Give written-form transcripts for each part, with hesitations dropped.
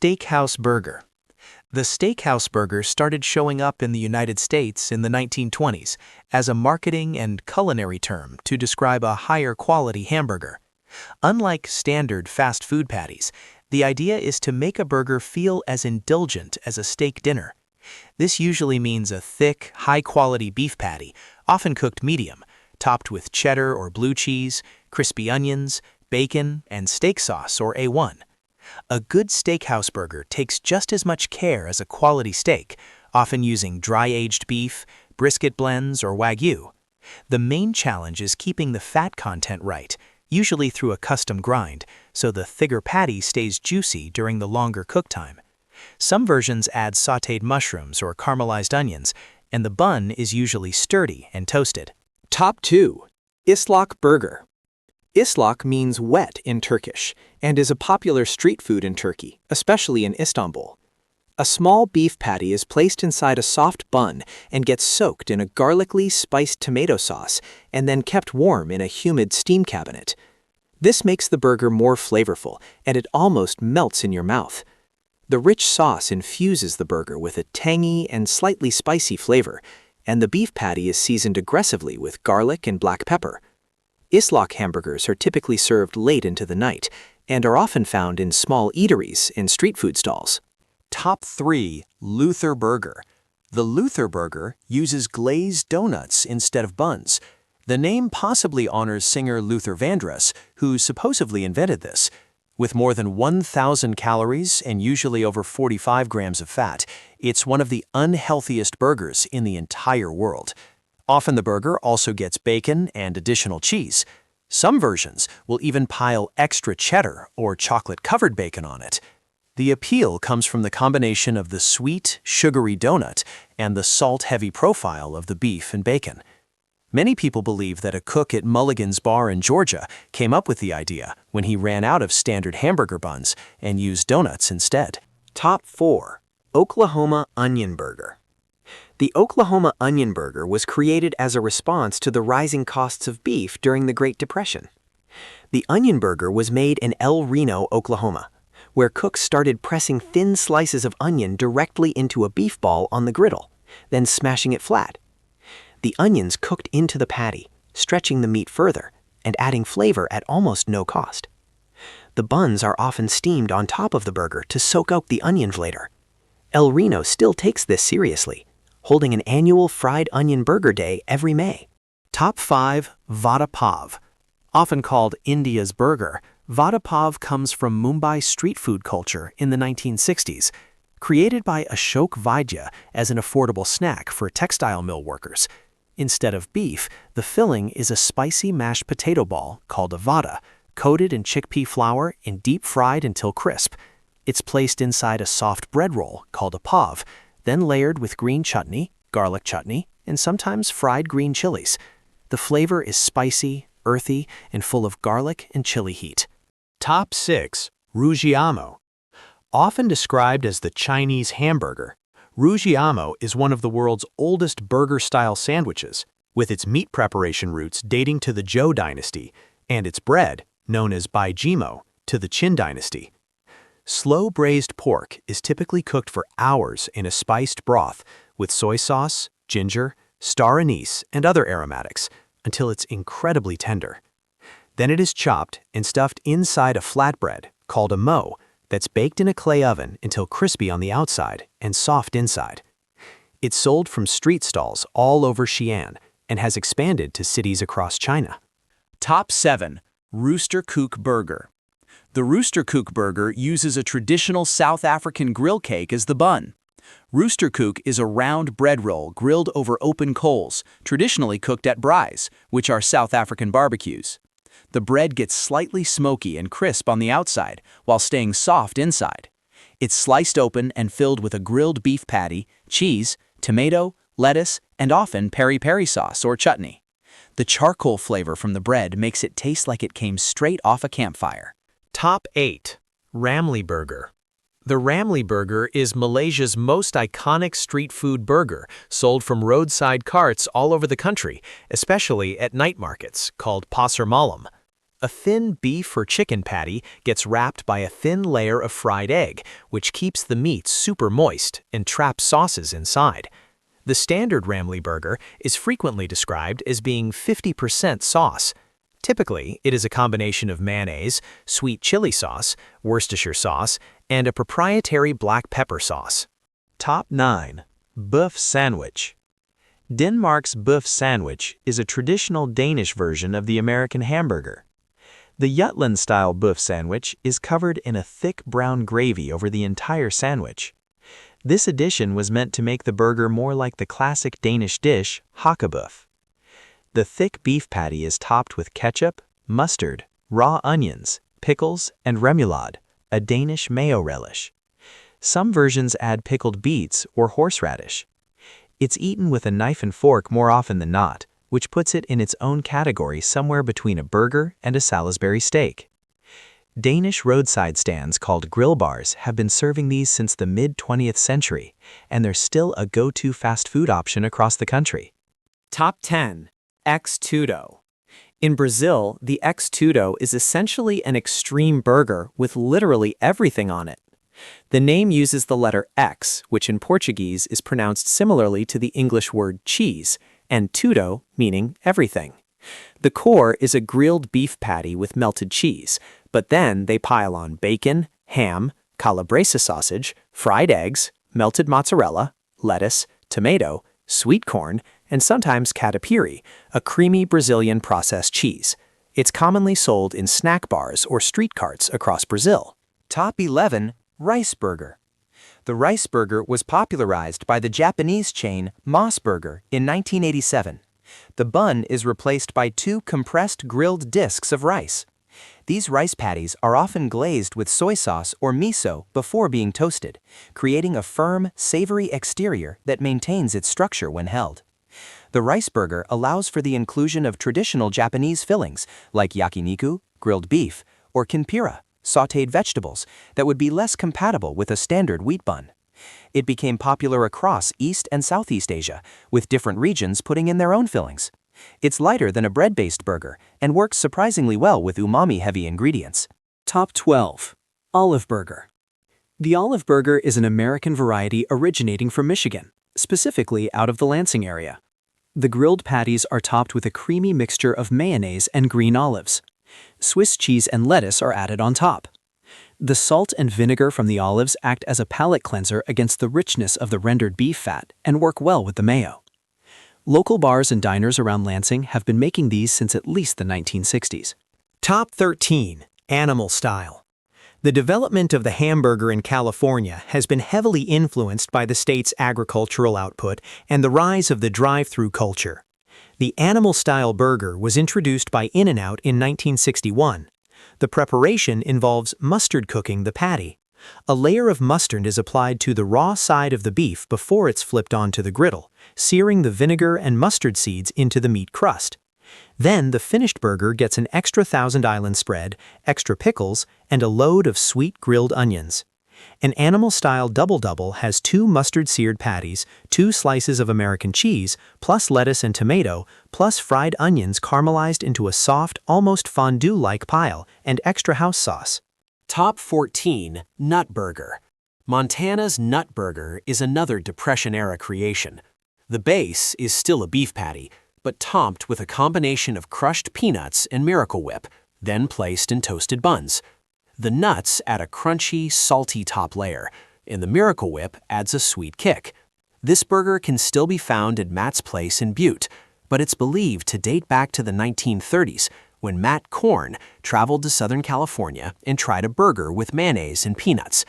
Steakhouse burger. The steakhouse burger started showing up in the United States in the 1920s as a marketing and culinary term to describe a higher quality hamburger. Unlike standard fast food patties, the idea is to make a burger feel as indulgent as a steak dinner. This usually means a thick, high-quality beef patty, often cooked medium, topped with cheddar or blue cheese, crispy onions, bacon, and steak sauce or A1. A good steakhouse burger takes just as much care as a quality steak, often using dry-aged beef, brisket blends, or Wagyu. The main challenge is keeping the fat content right, usually through a custom grind, so the thicker patty stays juicy during the longer cook time. Some versions add sautéed mushrooms or caramelized onions, and the bun is usually sturdy and toasted. Top 2. Islak burger. Islak means wet in Turkish and is a popular street food in Turkey, especially in Istanbul. A small beef patty is placed inside a soft bun and gets soaked in a garlically spiced tomato sauce and then kept warm in a humid steam cabinet. This makes the burger more flavorful and it almost melts in your mouth. The rich sauce infuses the burger with a tangy and slightly spicy flavor, and the beef patty is seasoned aggressively with garlic and black pepper. Islak hamburgers are typically served late into the night and are often found in small eateries and street food stalls. Top 3. Luther burger. The Luther burger uses glazed donuts instead of buns. The name possibly honors singer Luther Vandross, who supposedly invented this. With more than 1,000 calories and usually over 45 grams of fat, it's one of the unhealthiest burgers in the entire world. Often the burger also gets bacon and additional cheese. Some versions will even pile extra cheddar or chocolate-covered bacon on it. The appeal comes from the combination of the sweet, sugary donut and the salt-heavy profile of the beef and bacon. Many people believe that a cook at Mulligan's Bar in Georgia came up with the idea when he ran out of standard hamburger buns and used donuts instead. Top 4. Oklahoma onion burger. The Oklahoma onion burger was created as a response to the rising costs of beef during the Great Depression. The onion burger was made in El Reno, Oklahoma, where cooks started pressing thin slices of onion directly into a beef ball on the griddle, then smashing it flat. The onions cooked into the patty, stretching the meat further and adding flavor at almost no cost. The buns are often steamed on top of the burger to soak up the onion flavor. El Reno still takes this seriously, holding an annual fried onion burger day every May. Top 5. Vada pav. Often called India's burger, Vada pav comes from Mumbai street food culture in the 1960s, created by Ashok Vaidya as an affordable snack for textile mill workers. Instead of beef, the filling is a spicy mashed potato ball called a vada, coated in chickpea flour and deep-fried until crisp. It's placed inside a soft bread roll called a pav, then layered with green chutney, garlic chutney, and sometimes fried green chilies. The flavor is spicy, earthy, and full of garlic and chili heat. Top 6. Roujiamo. Often described as the Chinese hamburger, Roujiamo is one of the world's oldest burger-style sandwiches, with its meat preparation roots dating to the Zhou dynasty and its bread, known as bøfsandwich, to the Qin dynasty. Slow braised pork is typically cooked for hours in a spiced broth with soy sauce, ginger, star anise, and other aromatics until it's incredibly tender. Then it is chopped and stuffed inside a flatbread called a mo that's baked in a clay oven until crispy on the outside and soft inside. It's sold from street stalls all over Xi'an and has expanded to cities across China. Top 7. Roosterkoek burger. The Roosterkoek burger uses a traditional South African grill cake as the bun. Roosterkoek is a round bread roll grilled over open coals, traditionally cooked at braais, which are South African barbecues. The bread gets slightly smoky and crisp on the outside, while staying soft inside. It's sliced open and filled with a grilled beef patty, cheese, tomato, lettuce, and often peri-peri sauce or chutney. The charcoal flavor from the bread makes it taste like it came straight off a campfire. Top 8. Ramly burger. The Ramly burger is Malaysia's most iconic street food burger, sold from roadside carts all over the country, especially at night markets, called pasar malam. A thin beef or chicken patty gets wrapped by a thin layer of fried egg, which keeps the meat super moist and traps sauces inside. The standard Ramly burger is frequently described as being 50% sauce. Typically, it is a combination of mayonnaise, sweet chili sauce, Worcestershire sauce, and a proprietary black pepper sauce. Top 9. Bøfsandwich. Denmark's bøfsandwich is a traditional Danish version of the American hamburger. The Jutland-style bøfsandwich is covered in a thick brown gravy over the entire sandwich. This addition was meant to make the burger more like the classic Danish dish, hakkebøf. The thick beef patty is topped with ketchup, mustard, raw onions, pickles, and remoulade, a Danish mayo relish. Some versions add pickled beets or horseradish. It's eaten with a knife and fork more often than not, which puts it in its own category somewhere between a burger and a Salisbury steak. Danish roadside stands called grill bars have been serving these since the mid-20th century, and they're still a go-to fast food option across the country. Top 10. X-tudo. In Brazil, the X-tudo is essentially an extreme burger with literally everything on it. The name uses the letter X, which in Portuguese is pronounced similarly to the English word cheese, and tudo meaning everything. The core is a grilled beef patty with melted cheese, but then they pile on bacon, ham, calabresa sausage, fried eggs, melted mozzarella, lettuce, tomato, sweet corn, and sometimes catupiry, a creamy Brazilian processed cheese. It's commonly sold in snack bars or street carts across Brazil. Top 11. Rice burger. The rice burger was popularized by the Japanese chain Moss Burger in 1987. The bun is replaced by 2 compressed grilled discs of rice. These rice patties are often glazed with soy sauce or miso before being toasted, creating a firm, savory exterior that maintains its structure when held. The rice burger allows for the inclusion of traditional Japanese fillings like yakiniku, grilled beef, or kinpira, sautéed vegetables, that would be less compatible with a standard wheat bun. It became popular across East and Southeast Asia, with different regions putting in their own fillings. It's lighter than a bread-based burger and works surprisingly well with umami-heavy ingredients. Top 12. Olive burger. The olive burger is an American variety originating from Michigan, specifically out of the Lansing area. The grilled patties are topped with a creamy mixture of mayonnaise and green olives. Swiss cheese and lettuce are added on top. The salt and vinegar from the olives act as a palate cleanser against the richness of the rendered beef fat and work well with the mayo. Local bars and diners around Lansing have been making these since at least the 1960s. Top 13. Animal style. The development of the hamburger in California has been heavily influenced by the state's agricultural output and the rise of the drive-through culture. The animal-style burger was introduced by In-N-Out in 1961. The preparation involves mustard cooking the patty. A layer of mustard is applied to the raw side of the beef before it's flipped onto the griddle, searing the vinegar and mustard seeds into the meat crust. Then the finished burger gets an extra Thousand Island spread, extra pickles, and a load of sweet grilled onions. An animal-style double-double has 2 mustard-seared patties, 2 slices of American cheese, plus lettuce and tomato, plus fried onions caramelized into a soft, almost fondue-like pile, and extra house sauce. Top 14. Nut burger. Montana's nut burger is another Depression-era creation. The base is still a beef patty, but topped with a combination of crushed peanuts and Miracle Whip, then placed in toasted buns. The nuts add a crunchy, salty top layer, and the Miracle Whip adds a sweet kick. This burger can still be found at Matt's Place in Butte, but it's believed to date back to the 1930s, when Matt Korn traveled to Southern California and tried a burger with mayonnaise and peanuts.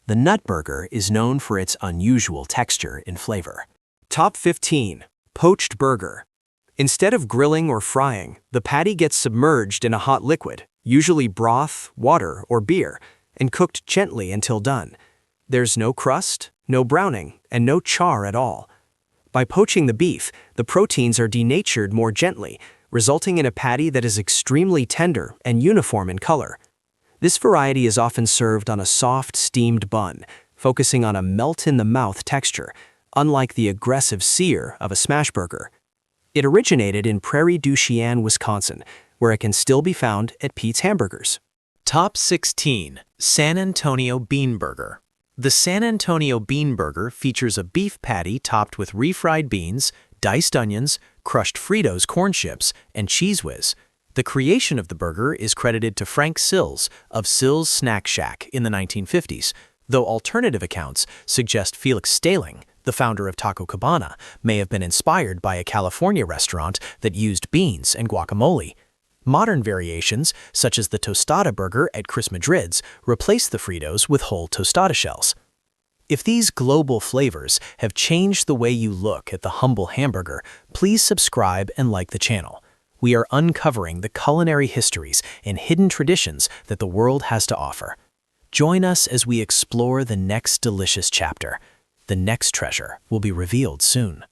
The nut burger is known for its unusual texture and flavor. Top 15. Poached burger. Instead of grilling or frying, the patty gets submerged in a hot liquid, usually broth, water, or beer, and cooked gently until done. There's no crust, no browning, and no char at all. By poaching the beef, the proteins are denatured more gently, resulting in a patty that is extremely tender and uniform in color. This variety is often served on a soft, steamed bun, focusing on a melt-in-the-mouth texture, unlike the aggressive sear of a smash burger. It originated in Prairie du Chien, Wisconsin, where it can still be found at Pete's Hamburgers. Top 16. San Antonio Bean Burger. The San Antonio Bean Burger features a beef patty topped with refried beans, diced onions, crushed Fritos corn chips, and Cheese Whiz. The creation of the burger is credited to Frank Sills of Sills Snack Shack in the 1950s, though alternative accounts suggest Felix Staling, the founder of Taco Cabana, may have been inspired by a California restaurant that used beans and guacamole. Modern variations, such as the tostada burger at Chris Madrid's, replace the Fritos with whole tostada shells. If these global flavors have changed the way you look at the humble hamburger, please subscribe and like the channel. We are uncovering the culinary histories and hidden traditions that the world has to offer. Join us as we explore the next delicious chapter. The next treasure will be revealed soon.